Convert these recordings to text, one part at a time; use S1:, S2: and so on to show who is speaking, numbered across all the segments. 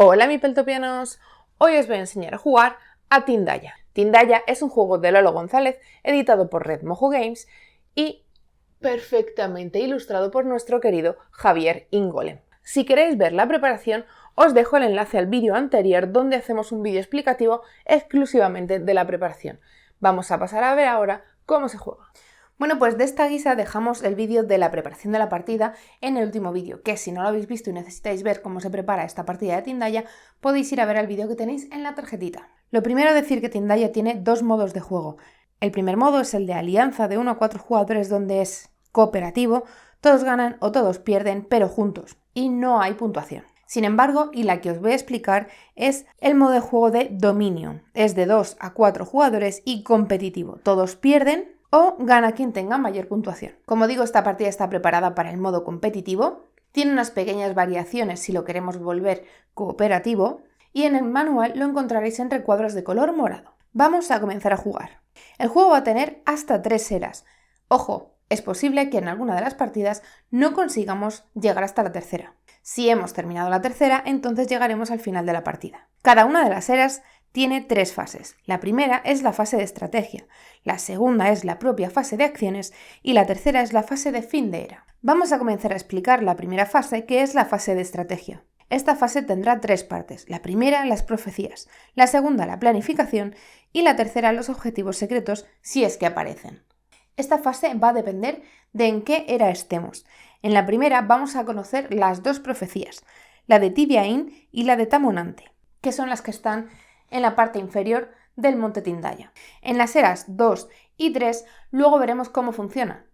S1: Hola Mipeltopianos, hoy os voy a enseñar a jugar a Tindaya. Tindaya es un juego de Lolo González editado por Red Mojo Games y perfectamente ilustrado por nuestro querido Javier Ingolem. Si queréis ver la preparación, os dejo el enlace al vídeo anterior donde hacemos un vídeo explicativo exclusivamente de la preparación. Vamos a pasar a ver ahora cómo se juega. Bueno, pues de esta guisa dejamos el vídeo de la preparación de la partida en el último vídeo, que si no lo habéis visto y necesitáis ver cómo se prepara esta partida de Tindaya, podéis ir a ver el vídeo que tenéis en la tarjetita. Lo primero, decir que Tindaya tiene dos modos de juego. El primer modo es el de alianza de 1 a 4 jugadores, donde es cooperativo, todos ganan o todos pierden, pero juntos, y no hay puntuación. Sin embargo, y la que os voy a explicar, es el modo de juego de dominio. Es de 2 a 4 jugadores y competitivo. Todos pierden o gana quien tenga mayor puntuación. Como digo, esta partida está preparada para el modo competitivo, tiene unas pequeñas variaciones si lo queremos volver cooperativo, y en el manual lo encontraréis en recuadros de color morado. Vamos a comenzar a jugar. El juego va a tener hasta 3 eras. Ojo, es posible que en alguna de las partidas no consigamos llegar hasta la tercera. Si hemos terminado la tercera, entonces llegaremos al final de la partida. Cada una de las eras tiene 3 fases. La primera es la fase de estrategia, la segunda es la propia fase de acciones y la tercera es la fase de fin de era. Vamos a comenzar a explicar la primera fase, que es la fase de estrategia. Esta fase tendrá 3 partes. La primera, las profecías, la segunda, la planificación y la tercera, los objetivos secretos, si es que aparecen. Esta fase va a depender de en qué era estemos. En la primera vamos a conocer las 2 profecías, la de Tibiaín y la de Tamonante, que son las que están en la parte inferior del monte Tindaya. En las eras 2 y 3 luego veremos cómo funciona,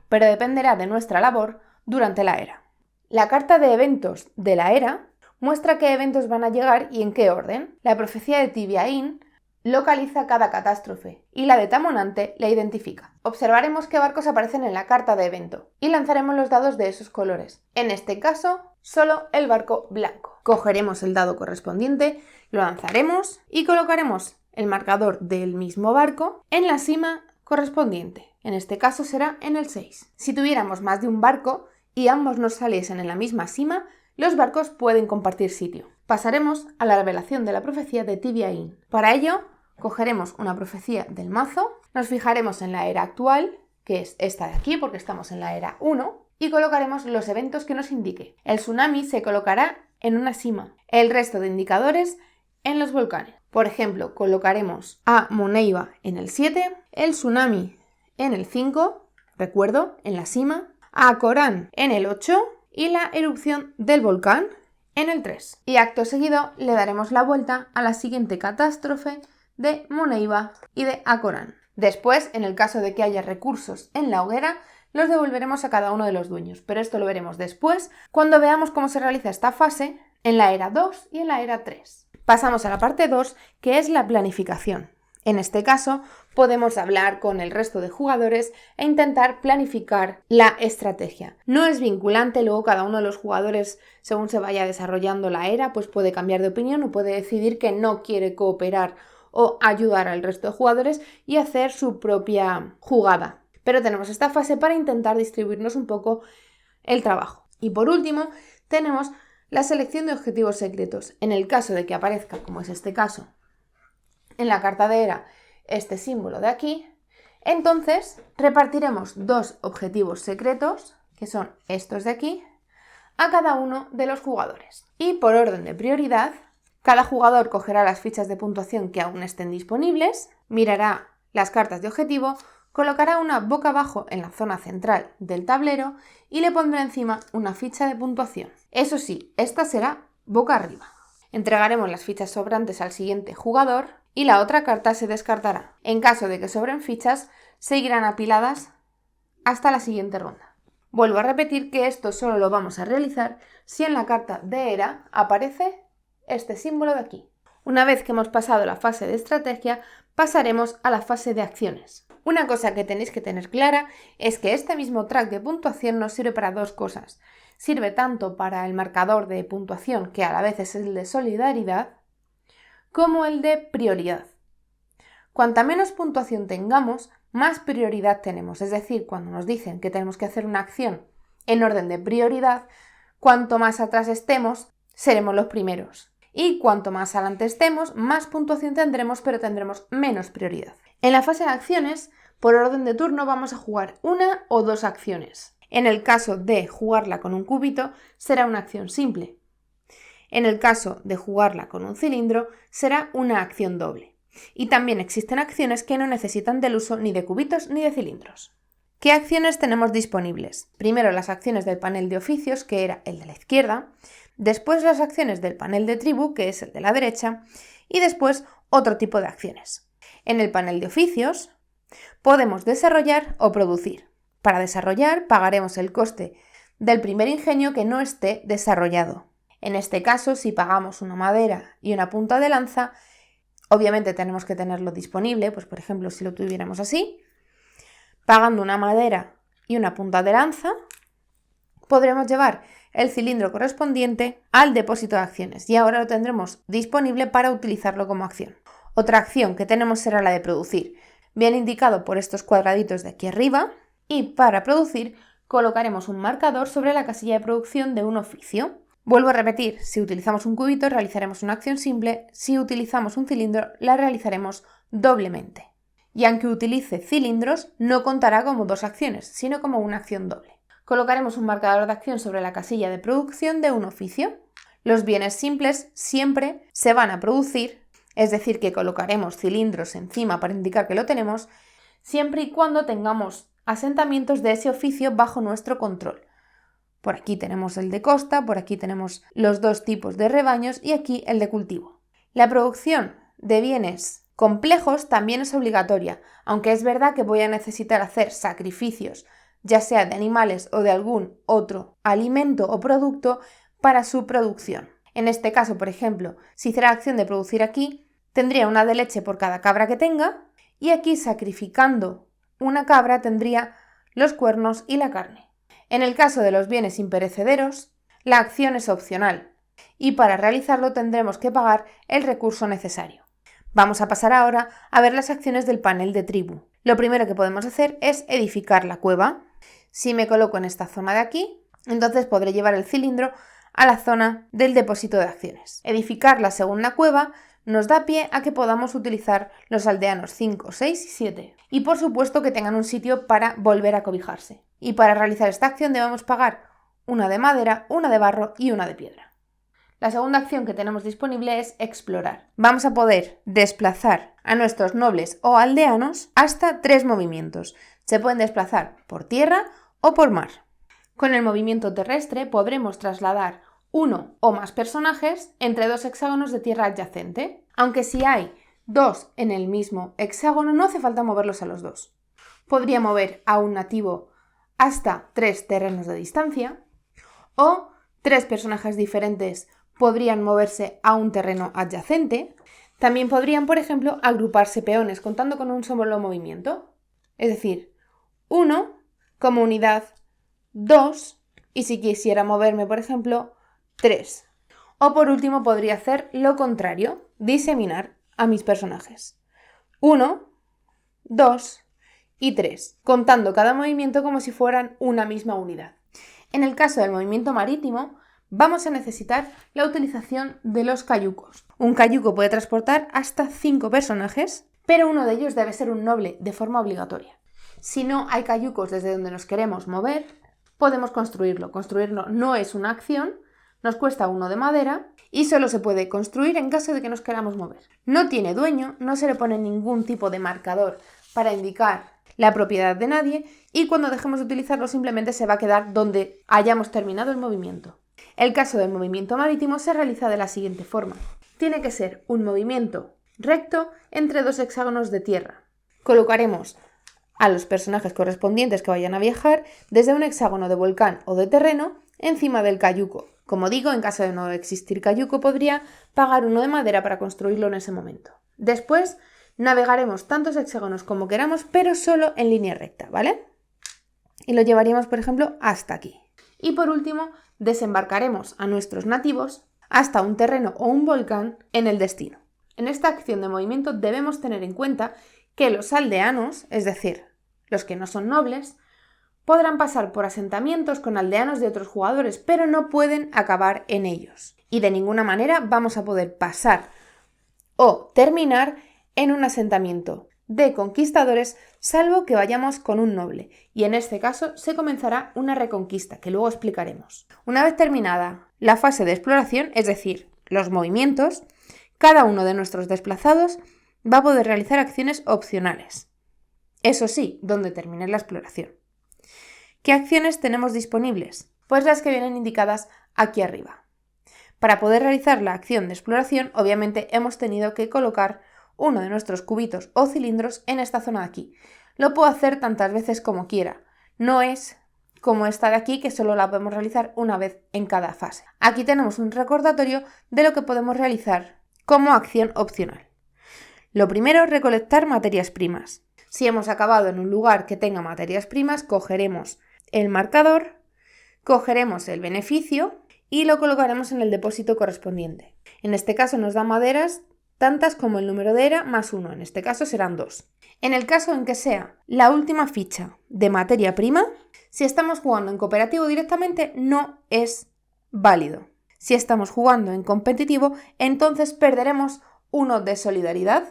S1: pero dependerá de nuestra labor durante la era. La carta de eventos de la era muestra qué eventos van a llegar y en qué orden. La profecía de Tibiaín localiza cada catástrofe y la de Tamonante la identifica. Observaremos qué barcos aparecen en la carta de evento y lanzaremos los dados de esos colores. En este caso, solo el barco blanco. Cogeremos el dado correspondiente, lo lanzaremos y colocaremos el marcador del mismo barco en la cima correspondiente. En este caso será en el 6. Si tuviéramos más de un barco y ambos nos saliesen en la misma cima, los barcos pueden compartir sitio. Pasaremos a la revelación de la profecía de Tibiaín. Para ello, cogeremos una profecía del mazo, nos fijaremos en la era actual, que es esta de aquí porque estamos en la era 1, y colocaremos los eventos que nos indique. El tsunami se colocará en una cima, el resto de indicadores en los volcanes. Por ejemplo, colocaremos a Moneiba en el 7, el tsunami en el 5, recuerdo, en la cima, a Corán en el 8 y la erupción del volcán en el 3. Y acto seguido le daremos la vuelta a la siguiente catástrofe de Moneiba y de Acorán. Después, en el caso de que haya recursos en la hoguera, los devolveremos a cada uno de los dueños, pero esto lo veremos después, cuando veamos cómo se realiza esta fase en la era 2 y en la era 3. Pasamos a la parte 2, que es la planificación. En este caso, podemos hablar con el resto de jugadores e intentar planificar la estrategia. No es vinculante, luego cada uno de los jugadores, según se vaya desarrollando la era, pues puede cambiar de opinión o puede decidir que no quiere cooperar o ayudar al resto de jugadores y hacer su propia jugada. Pero tenemos esta fase para intentar distribuirnos un poco el trabajo. Y por último, tenemos la selección de objetivos secretos. En el caso de que aparezca, como es este caso, en la carta de era, este símbolo de aquí, entonces repartiremos 2 objetivos secretos, que son estos de aquí, a cada uno de los jugadores. Y por orden de prioridad, cada jugador cogerá las fichas de puntuación que aún estén disponibles, mirará las cartas de objetivo, colocará una boca abajo en la zona central del tablero y le pondrá encima una ficha de puntuación. Eso sí, esta será boca arriba. Entregaremos las fichas sobrantes al siguiente jugador y la otra carta se descartará. En caso de que sobren fichas, seguirán apiladas hasta la siguiente ronda. Vuelvo a repetir que esto solo lo vamos a realizar si en la carta de era aparece este símbolo de aquí. Una vez que hemos pasado la fase de estrategia, pasaremos a la fase de acciones. Una cosa que tenéis que tener clara es que este mismo track de puntuación nos sirve para 2 cosas. Sirve tanto para el marcador de puntuación, que a la vez es el de solidaridad, como el de prioridad. Cuanta menos puntuación tengamos, más prioridad tenemos. Es decir, cuando nos dicen que tenemos que hacer una acción en orden de prioridad, cuanto más atrás estemos, seremos los primeros. Y cuanto más adelante estemos, más puntuación tendremos, pero tendremos menos prioridad. En la fase de acciones, por orden de turno vamos a jugar una o dos acciones. En el caso de jugarla con un cubito, será una acción simple. En el caso de jugarla con un cilindro, será una acción doble. Y también existen acciones que no necesitan del uso ni de cubitos ni de cilindros. ¿Qué acciones tenemos disponibles? Primero las acciones del panel de oficios, que era el de la izquierda, después las acciones del panel de tribu, que es el de la derecha, y después otro tipo de acciones. En el panel de oficios podemos desarrollar o producir. Para desarrollar pagaremos el coste del primer ingenio que no esté desarrollado. En este caso, si pagamos una madera y una punta de lanza, obviamente tenemos que tenerlo disponible, pues por ejemplo si lo tuviéramos así, pagando una madera y una punta de lanza, podremos llevar el cilindro correspondiente al depósito de acciones y ahora lo tendremos disponible para utilizarlo como acción. Otra acción que tenemos será la de producir, bien indicado por estos cuadraditos de aquí arriba, y para producir colocaremos un marcador sobre la casilla de producción de un oficio. Vuelvo a repetir, si utilizamos un cubito realizaremos una acción simple, si utilizamos un cilindro la realizaremos doblemente. Y aunque utilice cilindros, no contará como dos acciones, sino como una acción doble. Colocaremos un marcador de acción sobre la casilla de producción de un oficio. Los bienes simples siempre se van a producir, es decir, que colocaremos cilindros encima para indicar que lo tenemos, siempre y cuando tengamos asentamientos de ese oficio bajo nuestro control. Por aquí tenemos el de costa, por aquí tenemos los dos tipos de rebaños y aquí el de cultivo. La producción de bienes complejos también es obligatoria, aunque es verdad que voy a necesitar hacer sacrificios, ya sea de animales o de algún otro alimento o producto para su producción. En este caso, por ejemplo, si hiciera la acción de producir aquí, tendría una de leche por cada cabra que tenga y aquí sacrificando una cabra tendría los cuernos y la carne. En el caso de los bienes imperecederos, la acción es opcional y para realizarlo tendremos que pagar el recurso necesario. Vamos a pasar ahora a ver las acciones del panel de tribu. Lo primero que podemos hacer es edificar la cueva. Si me coloco en esta zona de aquí, entonces podré llevar el cilindro a la zona del depósito de acciones. Edificar la segunda cueva nos da pie a que podamos utilizar los aldeanos 5, 6 y 7. Y por supuesto que tengan un sitio para volver a cobijarse. Y para realizar esta acción debemos pagar una de madera, una de barro y una de piedra. La segunda acción que tenemos disponible es explorar. Vamos a poder desplazar a nuestros nobles o aldeanos hasta 3 movimientos. Se pueden desplazar por tierra o por mar. Con el movimiento terrestre podremos trasladar uno o más personajes entre dos hexágonos de tierra adyacente, aunque si hay dos en el mismo hexágono no hace falta moverlos a los dos. Podría mover a un nativo hasta 3 terrenos de distancia o 3 personajes diferentes podrían moverse a un terreno adyacente. También podrían, por ejemplo, agruparse peones contando con un solo movimiento. Es decir, 1 como unidad, 2 y si quisiera moverme, por ejemplo, 3. O por último podría hacer lo contrario, diseminar a mis personajes. 1, 2 y 3, contando cada movimiento como si fueran una misma unidad. En el caso del movimiento marítimo, vamos a necesitar la utilización de los cayucos. Un cayuco puede transportar hasta 5 personajes, pero uno de ellos debe ser un noble de forma obligatoria. Si no hay cayucos desde donde nos queremos mover, podemos construirlo. Construirlo no es una acción, nos cuesta 1 de madera y solo se puede construir en caso de que nos queramos mover. No tiene dueño, no se le pone ningún tipo de marcador para indicar la propiedad de nadie y cuando dejemos de utilizarlo simplemente se va a quedar donde hayamos terminado el movimiento. El caso del movimiento marítimo se realiza de la siguiente forma. Tiene que ser un movimiento recto entre 2 hexágonos de tierra. Colocaremos a los personajes correspondientes que vayan a viajar desde un hexágono de volcán o de terreno encima del cayuco. Como digo, en caso de no existir cayuco podría pagar 1 de madera para construirlo en ese momento. Después navegaremos tantos hexágonos como queramos, pero solo en línea recta, ¿vale? Y lo llevaríamos, por ejemplo, hasta aquí. Y por último, desembarcaremos a nuestros nativos hasta un terreno o un volcán en el destino. En esta acción de movimiento debemos tener en cuenta que los aldeanos, es decir, los que no son nobles, podrán pasar por asentamientos con aldeanos de otros jugadores, pero no pueden acabar en ellos. Y de ninguna manera vamos a poder pasar o terminar en un asentamiento de conquistadores, salvo que vayamos con un noble. Y en este caso se comenzará una reconquista, que luego explicaremos. Una vez terminada la fase de exploración, es decir, los movimientos, cada uno de nuestros desplazados va a poder realizar acciones opcionales. Eso sí, donde termine la exploración. ¿Qué acciones tenemos disponibles? Pues las que vienen indicadas aquí arriba. Para poder realizar la acción de exploración, obviamente hemos tenido que colocar uno de nuestros cubitos o cilindros en esta zona de aquí. Lo puedo hacer tantas veces como quiera. No es como esta de aquí, que solo la podemos realizar una vez en cada fase. Aquí tenemos un recordatorio de lo que podemos realizar como acción opcional. Lo primero, recolectar materias primas. Si hemos acabado en un lugar que tenga materias primas, cogeremos el marcador, cogeremos el beneficio y lo colocaremos en el depósito correspondiente. En este caso nos da maderas tantas como el número de era más 1, en este caso serán 2. En el caso en que sea la última ficha de materia prima, si estamos jugando en cooperativo directamente no es válido. Si estamos jugando en competitivo, entonces perderemos 1 de solidaridad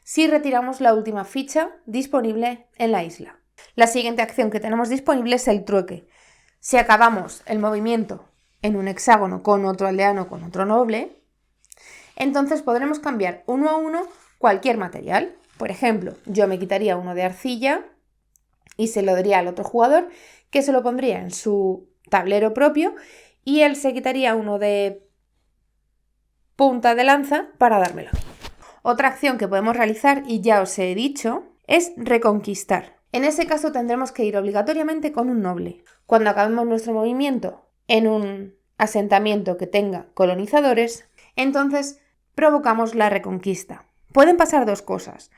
S1: si retiramos la última ficha disponible en la isla. La siguiente acción que tenemos disponible es el trueque. Si acabamos el movimiento en un hexágono con otro aldeano, con otro noble, entonces podremos cambiar 1 a 1 cualquier material. Por ejemplo, yo me quitaría uno de arcilla y se lo daría al otro jugador, que se lo pondría en su tablero propio, y él se quitaría uno de punta de lanza para dármelo. Otra acción que podemos realizar, y ya os he dicho, es reconquistar. En ese caso tendremos que ir obligatoriamente con un noble. Cuando acabemos nuestro movimiento en un asentamiento que tenga colonizadores, entonces provocamos la reconquista. Pueden pasar dos cosas.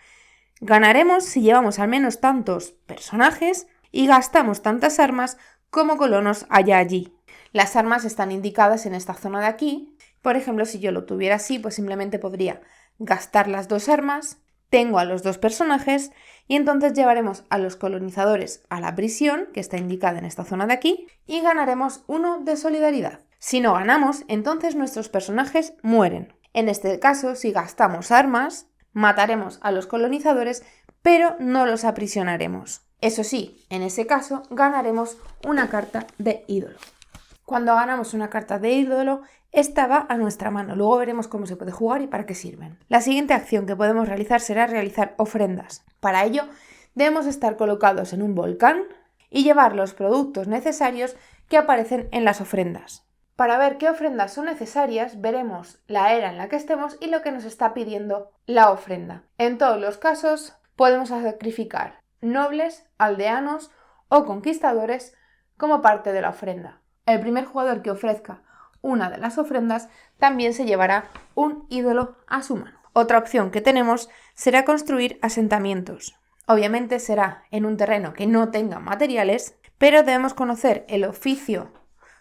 S1: Ganaremos si llevamos al menos tantos personajes y gastamos tantas armas como colonos haya allí. Las armas están indicadas en esta zona de aquí. Por ejemplo, si yo lo tuviera así, pues simplemente podría gastar las 2 armas, tengo a los 2 personajes y entonces llevaremos a los colonizadores a la prisión, que está indicada en esta zona de aquí, y ganaremos 1 de solidaridad. Si no ganamos, entonces nuestros personajes mueren. En este caso, si gastamos armas, mataremos a los colonizadores, pero no los aprisionaremos. Eso sí, en ese caso ganaremos una carta de ídolo. Cuando ganamos una carta de ídolo, esta va a nuestra mano. Luego veremos cómo se puede jugar y para qué sirven. La siguiente acción que podemos realizar será realizar ofrendas. Para ello, debemos estar colocados en un volcán y llevar los productos necesarios que aparecen en las ofrendas. Para ver qué ofrendas son necesarias, veremos la era en la que estemos y lo que nos está pidiendo la ofrenda. En todos los casos, podemos sacrificar nobles, aldeanos o conquistadores como parte de la ofrenda. El primer jugador que ofrezca una de las ofrendas también se llevará un ídolo a su mano. Otra opción que tenemos será construir asentamientos. Obviamente será en un terreno que no tenga materiales, pero debemos conocer el oficio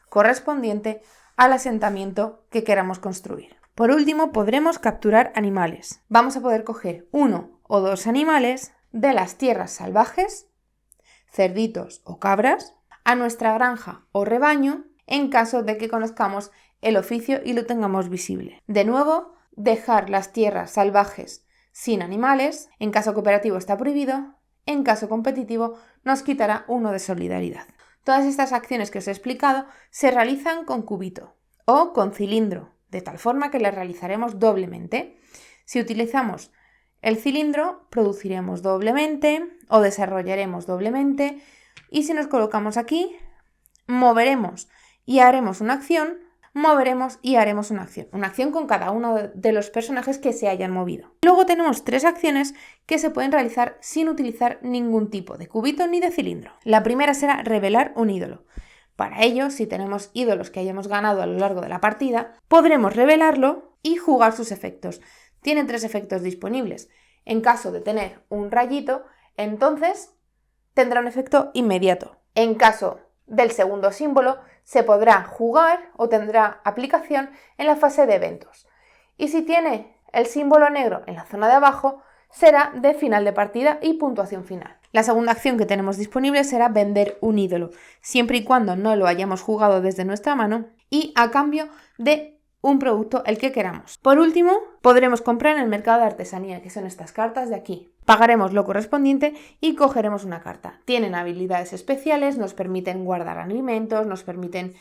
S1: correspondiente al asentamiento que queramos construir. Por último, podremos capturar animales. Vamos a poder coger 1 o 2 animales de las tierras salvajes, cerditos o cabras, a nuestra granja o rebaño en caso de que conozcamos el oficio y lo tengamos visible. De nuevo, dejar las tierras salvajes sin animales, en caso cooperativo está prohibido, en caso competitivo nos quitará 1 de solidaridad. Todas estas acciones que os he explicado se realizan con cubito o con cilindro, de tal forma que las realizaremos doblemente. Si utilizamos el cilindro, produciremos doblemente o desarrollaremos doblemente, y si nos colocamos aquí, moveremos y haremos una acción, moveremos y haremos una acción con cada uno de los personajes que se hayan movido. Luego tenemos 3 acciones que se pueden realizar sin utilizar ningún tipo de cubito ni de cilindro. La primera será revelar un ídolo. Para ello, si tenemos ídolos que hayamos ganado a lo largo de la partida, podremos revelarlo y jugar sus efectos. Tiene 3 efectos disponibles. En caso de tener un rayito, entonces tendrá un efecto inmediato. En caso del segundo símbolo, se podrá jugar o tendrá aplicación en la fase de eventos. Y si tiene el símbolo negro en la zona de abajo, será de final de partida y puntuación final. La segunda acción que tenemos disponible será vender un ídolo, siempre y cuando no lo hayamos jugado desde nuestra mano y a cambio de un producto el que queramos. Por último, podremos comprar en el mercado de artesanía, que son estas cartas de aquí. Pagaremos lo correspondiente y cogeremos una carta. Tienen habilidades especiales, nos permiten guardar alimentos, nos permiten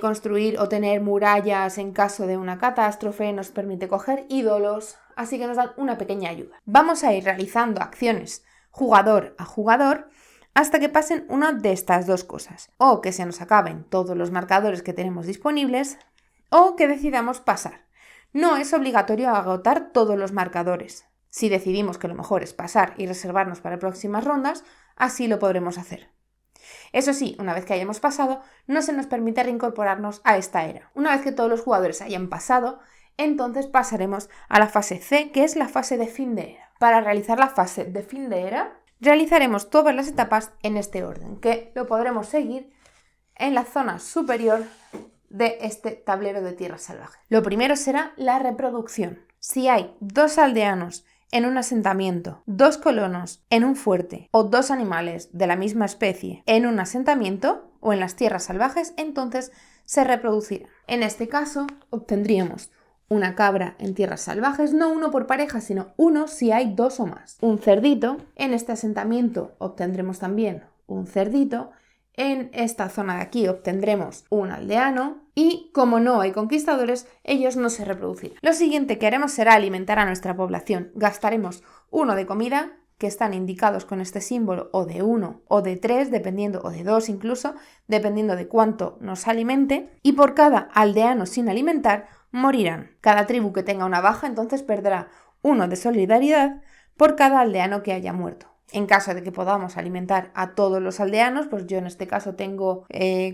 S1: construir o tener murallas en caso de una catástrofe, nos permite coger ídolos, así que nos dan una pequeña ayuda. Vamos a ir realizando acciones jugador a jugador hasta que pasen una de estas dos cosas, o que se nos acaben todos los marcadores que tenemos disponibles, o que decidamos pasar. No es obligatorio agotar todos los marcadores. Si decidimos que lo mejor es pasar y reservarnos para próximas rondas, así lo podremos hacer. Eso sí, una vez que hayamos pasado, no se nos permite reincorporarnos a esta era. Una vez que todos los jugadores hayan pasado, entonces pasaremos a la fase C, que es la fase de fin de era. Para realizar la fase de fin de era, realizaremos todas las etapas en este orden, que lo podremos seguir en la zona superior de este tablero de tierra salvaje. Lo primero será la reproducción. Si hay 2 aldeanos en un asentamiento, 2 colonos en un fuerte o 2 animales de la misma especie en un asentamiento o en las tierras salvajes, entonces se reproducirán. En este caso obtendríamos una cabra en tierras salvajes, no uno por pareja, sino uno si hay 2 o más. Un cerdito, en este asentamiento obtendremos también un cerdito. En esta zona de aquí obtendremos un aldeano y, como no hay conquistadores, ellos no se reproducirán. Lo siguiente que haremos será alimentar a nuestra población. Gastaremos 1 de comida, que están indicados con este símbolo, o de 1 o de 3, dependiendo, o de 2 incluso, dependiendo de cuánto nos alimente, y por cada aldeano sin alimentar morirán. Cada tribu que tenga una baja entonces perderá 1 de solidaridad por cada aldeano que haya muerto. En caso de que podamos alimentar a todos los aldeanos, pues yo en este caso tengo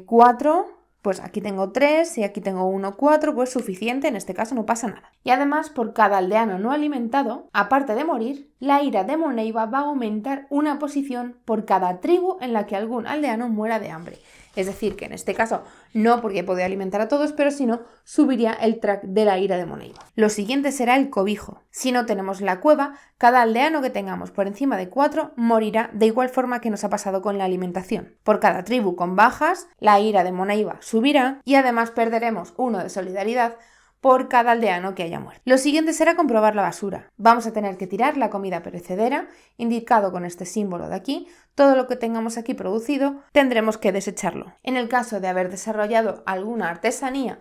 S1: 4, pues aquí tengo 3 y aquí tengo 1, 4, pues suficiente, en este caso no pasa nada. Y además, por cada aldeano no alimentado, aparte de morir, la ira de Moneiva va a aumentar una posición por cada tribu en la que algún aldeano muera de hambre. Es decir, que en este caso no porque puede alimentar a todos, pero si no, subiría el track de la ira de Moneiva. Lo siguiente será el cobijo. Si no tenemos la cueva, cada aldeano que tengamos por encima de 4 morirá de igual forma que nos ha pasado con la alimentación. Por cada tribu con bajas, la ira de Moneiva subirá y además perderemos 1 de solidaridad por cada aldeano que haya muerto. Lo siguiente será comprobar la basura. Vamos a tener que tirar la comida perecedera, indicado con este símbolo de aquí. Todo lo que tengamos aquí producido tendremos que desecharlo. En el caso de haber desarrollado alguna artesanía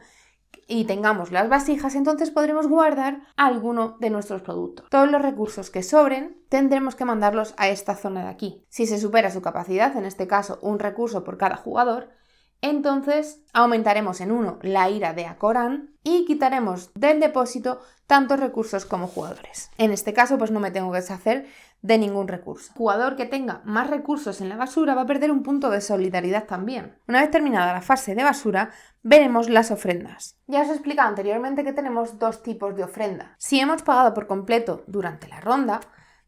S1: y tengamos las vasijas, entonces podremos guardar alguno de nuestros productos. Todos los recursos que sobren tendremos que mandarlos a esta zona de aquí. Si se supera su capacidad, en este caso un recurso por cada jugador, entonces aumentaremos en 1 la ira de Acorán y quitaremos del depósito tantos recursos como jugadores. En este caso pues no me tengo que deshacer de ningún recurso. El jugador que tenga más recursos en la basura va a perder un punto de solidaridad también. Una vez terminada la fase de basura, veremos las ofrendas. Ya os he explicado anteriormente que tenemos 2 tipos de ofrenda. Si hemos pagado por completo durante la ronda,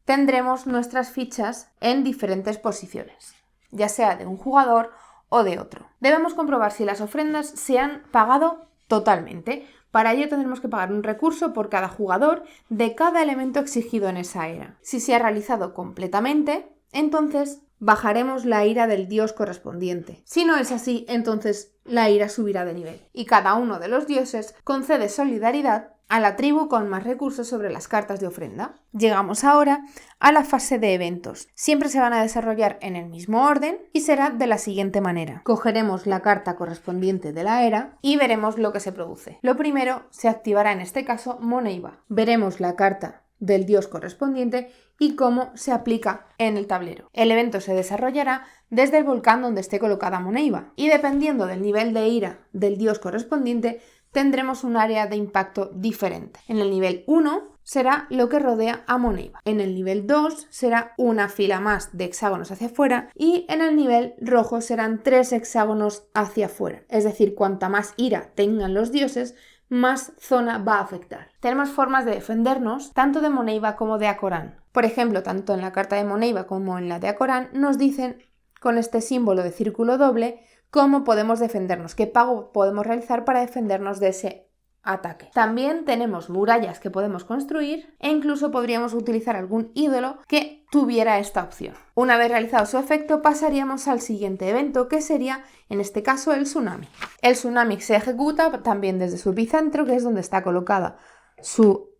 S1: tendremos nuestras fichas en diferentes posiciones, ya sea de un jugador o de otro. Debemos comprobar si las ofrendas se han pagado totalmente. Para ello tendremos que pagar un recurso por cada jugador de cada elemento exigido en esa era. Si se ha realizado completamente, entonces bajaremos la ira del dios correspondiente. Si no es así, entonces la ira subirá de nivel. Y cada uno de los dioses concede solidaridad a la tribu con más recursos sobre las cartas de ofrenda. Llegamos ahora a la fase de eventos. Siempre se van a desarrollar en el mismo orden y será de la siguiente manera. Cogeremos la carta correspondiente de la era y veremos lo que se produce. Lo primero, se activará en este caso Moneiva. Veremos la carta del dios correspondiente y cómo se aplica en el tablero. El evento se desarrollará desde el volcán donde esté colocada Moneiva y dependiendo del nivel de ira del dios correspondiente tendremos un área de impacto diferente. En el nivel 1 será lo que rodea a Moneiva. En el nivel 2 será una fila más de hexágonos hacia afuera y en el nivel rojo serán 3 hexágonos hacia afuera. Es decir, cuanta más ira tengan los dioses, más zona va a afectar. Tenemos formas de defendernos tanto de Moneiva como de Acorán. Por ejemplo, tanto en la carta de Moneiva como en la de Acorán nos dicen con este símbolo de círculo doble cómo podemos defendernos, qué pago podemos realizar para defendernos de ese ataque. También tenemos murallas que podemos construir e incluso podríamos utilizar algún ídolo que tuviera esta opción. Una vez realizado su efecto, pasaríamos al siguiente evento, que sería, en este caso, el tsunami. El tsunami se ejecuta también desde su epicentro, que es donde está colocada su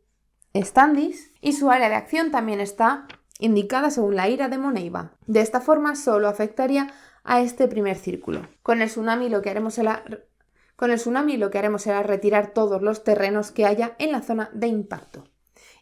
S1: standis, y su área de acción también está indicada según la ira de Moneiva. De esta forma solo afectaría a este primer círculo. Con el tsunami lo que haremos será retirar todos los terrenos que haya en la zona de impacto.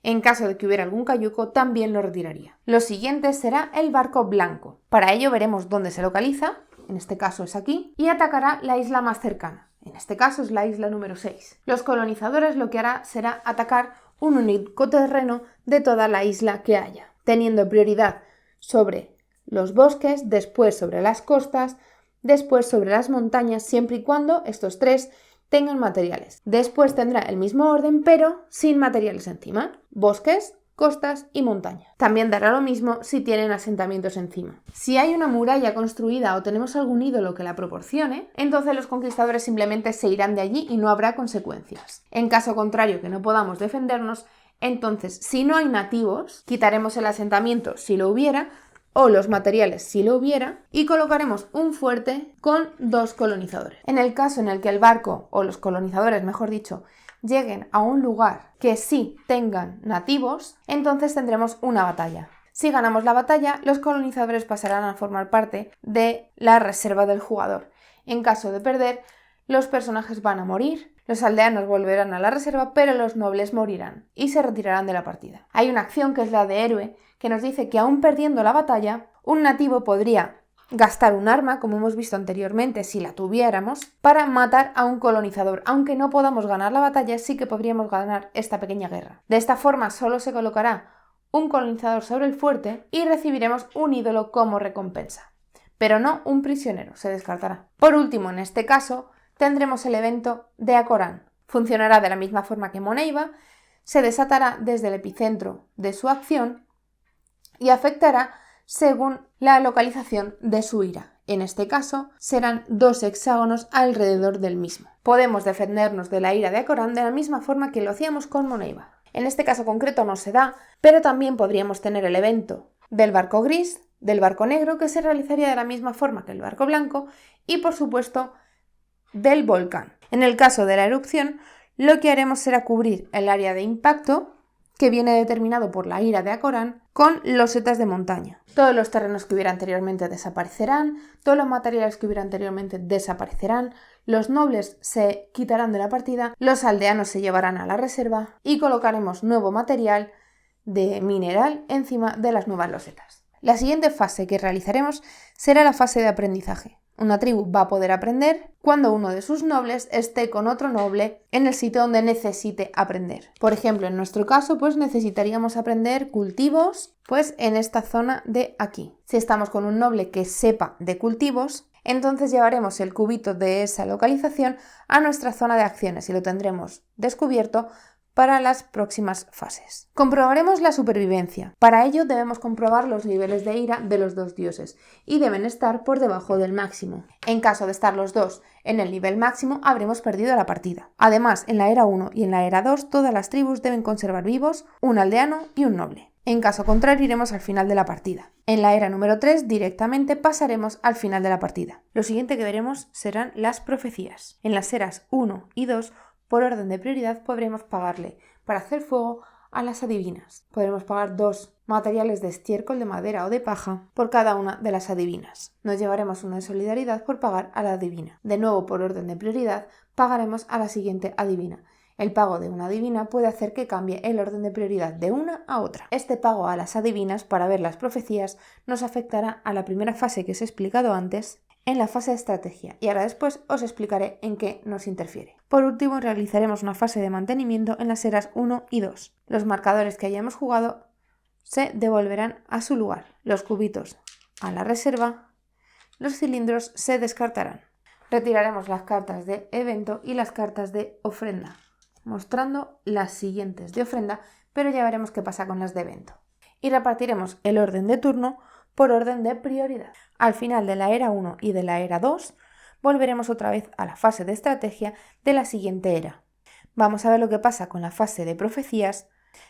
S1: En caso de que hubiera algún cayuco, también lo retiraría. Lo siguiente será el barco blanco. Para ello veremos dónde se localiza, en este caso es aquí, y atacará la isla más cercana. En este caso es la isla número 6. Los colonizadores lo que hará será atacar un único terreno de toda la isla que haya, teniendo prioridad sobre los bosques, después sobre las costas, después sobre las montañas, siempre y cuando estos tres tengan materiales. Después tendrá el mismo orden, pero sin materiales encima. Bosques, costas y montañas. También dará lo mismo si tienen asentamientos encima. Si hay una muralla construida o tenemos algún ídolo que la proporcione, entonces los conquistadores simplemente se irán de allí y no habrá consecuencias. En caso contrario, que no podamos defendernos, entonces si no hay nativos, quitaremos el asentamiento si lo hubiera, o los materiales si lo hubiera, y colocaremos un fuerte con 2 colonizadores. En el caso en el que el barco, o los colonizadores mejor dicho, lleguen a un lugar que sí tengan nativos, entonces tendremos una batalla. Si ganamos la batalla, los colonizadores pasarán a formar parte de la reserva del jugador. En caso de perder, los personajes van a morir, los aldeanos volverán a la reserva, pero los nobles morirán y se retirarán de la partida. Hay una acción que es la de héroe, que nos dice que aún perdiendo la batalla, un nativo podría gastar un arma, como hemos visto anteriormente si la tuviéramos, para matar a un colonizador. Aunque no podamos ganar la batalla, sí que podríamos ganar esta pequeña guerra. De esta forma solo se colocará un colonizador sobre el fuerte y recibiremos un ídolo como recompensa, pero no un prisionero, se descartará. Por último, en este caso, tendremos el evento de Acorán. Funcionará de la misma forma que Moneiva, se desatará desde el epicentro de su acción y afectará según la localización de su ira. En este caso, serán 2 hexágonos alrededor del mismo. Podemos defendernos de la ira de Acorán de la misma forma que lo hacíamos con Moneiva. En este caso concreto no se da, pero también podríamos tener el evento del barco gris, del barco negro, que se realizaría de la misma forma que el barco blanco, y por supuesto del volcán. En el caso de la erupción, lo que haremos será cubrir el área de impacto, que viene determinado por la ira de Acorán, con losetas de montaña. Todos los terrenos que hubiera anteriormente desaparecerán, todos los materiales que hubiera anteriormente desaparecerán, los nobles se quitarán de la partida, los aldeanos se llevarán a la reserva y colocaremos nuevo material de mineral encima de las nuevas losetas. La siguiente fase que realizaremos será la fase de aprendizaje. Una tribu va a poder aprender cuando uno de sus nobles esté con otro noble en el sitio donde necesite aprender. Por ejemplo, en nuestro caso, pues necesitaríamos aprender cultivos, pues en esta zona de aquí. Si estamos con un noble que sepa de cultivos, entonces llevaremos el cubito de esa localización a nuestra zona de acciones y lo tendremos descubierto para las próximas fases. Comprobaremos la supervivencia. Para ello debemos comprobar los niveles de ira de los 2 dioses y deben estar por debajo del máximo. En caso de estar los dos en el nivel máximo, habremos perdido la partida. Además, en la era 1 y en la era 2, todas las tribus deben conservar vivos un aldeano y un noble. En caso contrario, iremos al final de la partida. En la era número 3, directamente pasaremos al final de la partida. Lo siguiente que veremos serán las profecías. En las eras 1 y 2, por orden de prioridad, podremos pagarle para hacer fuego a las adivinas. Podremos pagar 2 materiales de estiércol, de madera o de paja por cada una de las adivinas. Nos llevaremos uno de solidaridad por pagar a la adivina. De nuevo, por orden de prioridad, pagaremos a la siguiente adivina. El pago de una adivina puede hacer que cambie el orden de prioridad de una a otra. Este pago a las adivinas para ver las profecías nos afectará a la primera fase que os he explicado antes, en la fase de estrategia, y ahora después os explicaré en qué nos interfiere. Por último, realizaremos una fase de mantenimiento en las eras 1 y 2. Los marcadores que hayamos jugado se devolverán a su lugar, los cubitos a la reserva, los cilindros se descartarán. Retiraremos las cartas de evento y las cartas de ofrenda, mostrando las siguientes de ofrenda, pero ya veremos qué pasa con las de evento. Y repartiremos el orden de turno por orden de prioridad. Al final de la era 1 y de la era 2, volveremos otra vez a la fase de estrategia de la siguiente era. Vamos a ver lo que pasa con la fase de profecías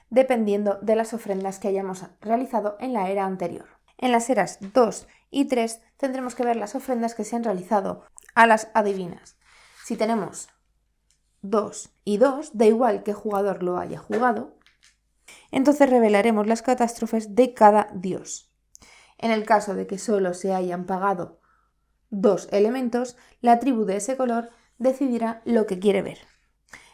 S1: dependiendo de las ofrendas que hayamos realizado en la era anterior. En las eras 2 y 3 tendremos que ver las ofrendas que se han realizado a las adivinas. Si tenemos 2 y 2, da igual qué jugador lo haya jugado, entonces revelaremos las catástrofes de cada dios. En el caso de que solo se hayan pagado 2 elementos, la tribu de ese color decidirá lo que quiere ver.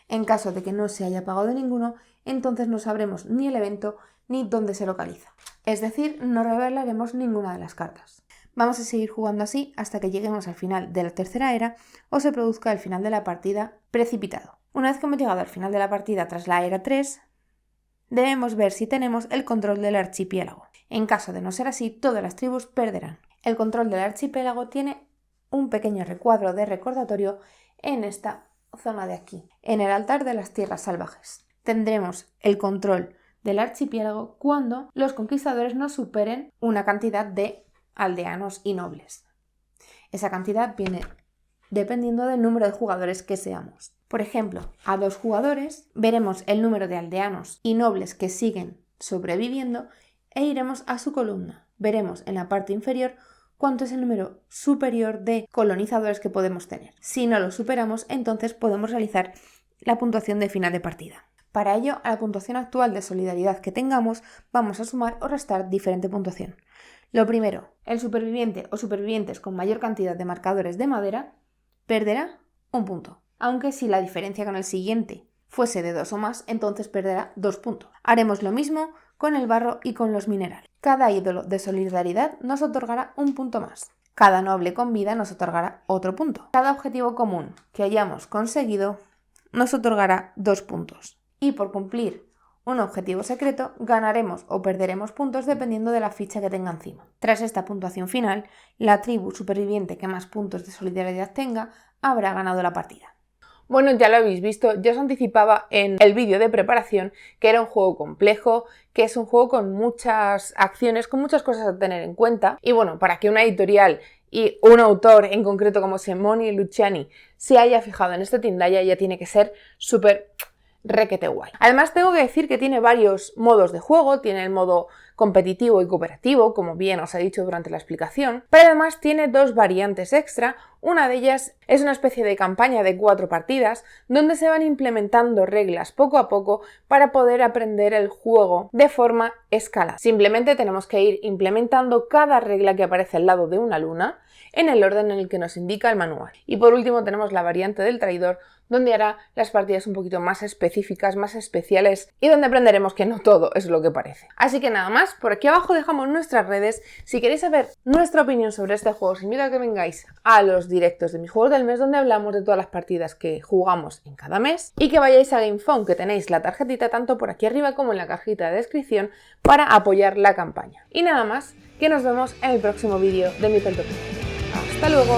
S1: En caso de que no se haya pagado ninguno, entonces no sabremos ni el evento ni dónde se localiza. Es decir, no revelaremos ninguna de las cartas. Vamos a seguir jugando así hasta que lleguemos al final de la tercera era o se produzca el final de la partida precipitado. Una vez que hemos llegado al final de la partida tras la era 3, debemos ver si tenemos el control del archipiélago. En caso de no ser así, todas las tribus perderán. El control del archipiélago tiene un pequeño recuadro de recordatorio en esta zona de aquí, en el altar de las tierras salvajes. Tendremos el control del archipiélago cuando los conquistadores no superen una cantidad de aldeanos y nobles. Esa cantidad viene dependiendo del número de jugadores que seamos. Por ejemplo, a 2 jugadores veremos el número de aldeanos y nobles que siguen sobreviviendo e iremos a su columna. Veremos en la parte inferior cuánto es el número superior de colonizadores que podemos tener. Si no lo superamos, entonces podemos realizar la puntuación de final de partida. Para ello, a la puntuación actual de solidaridad que tengamos, vamos a sumar o restar diferente puntuación. Lo primero, el superviviente o supervivientes con mayor cantidad de marcadores de madera perderá 1 punto, aunque si la diferencia con el siguiente fuese de 2 o más, entonces perderá 2 puntos. Haremos lo mismo con el barro y con los minerales. Cada ídolo de solidaridad nos otorgará 1 punto más. Cada noble con vida nos otorgará otro punto. Cada objetivo común que hayamos conseguido nos otorgará 2 puntos. Y por cumplir un objetivo secreto, ganaremos o perderemos puntos dependiendo de la ficha que tenga encima. Tras esta puntuación final, la tribu superviviente que más puntos de solidaridad tenga habrá ganado la partida. Bueno, ya lo habéis visto, ya os anticipaba en el vídeo de preparación que era un juego complejo, que es un juego con muchas acciones, con muchas cosas a tener en cuenta. Y bueno, para que una editorial y un autor en concreto como Simone Luciani se haya fijado en esta tindalla, ya tiene que ser súper requete guay. Además tengo que decir que tiene varios modos de juego, tiene el modo competitivo y cooperativo, como bien os he dicho durante la explicación, pero además tiene 2 variantes extra. Una de ellas es una especie de campaña de 4 partidas donde se van implementando reglas poco a poco para poder aprender el juego de forma escalada. Simplemente tenemos que ir implementando cada regla que aparece al lado de una luna en el orden en el que nos indica el manual. Y por último tenemos la variante del traidor, donde hará las partidas un poquito más específicas, más especiales y donde aprenderemos que no todo es lo que parece. Así que nada más, por aquí abajo dejamos nuestras redes. Si queréis saber nuestra opinión sobre este juego, os invito a que vengáis a los directos de mis juegos del mes donde hablamos de todas las partidas que jugamos en cada mes y que vayáis a GameFound, que tenéis la tarjetita tanto por aquí arriba como en la cajita de descripción para apoyar la campaña. Y nada más, que nos vemos en el próximo vídeo de mi Pentopia. ¡Hasta luego!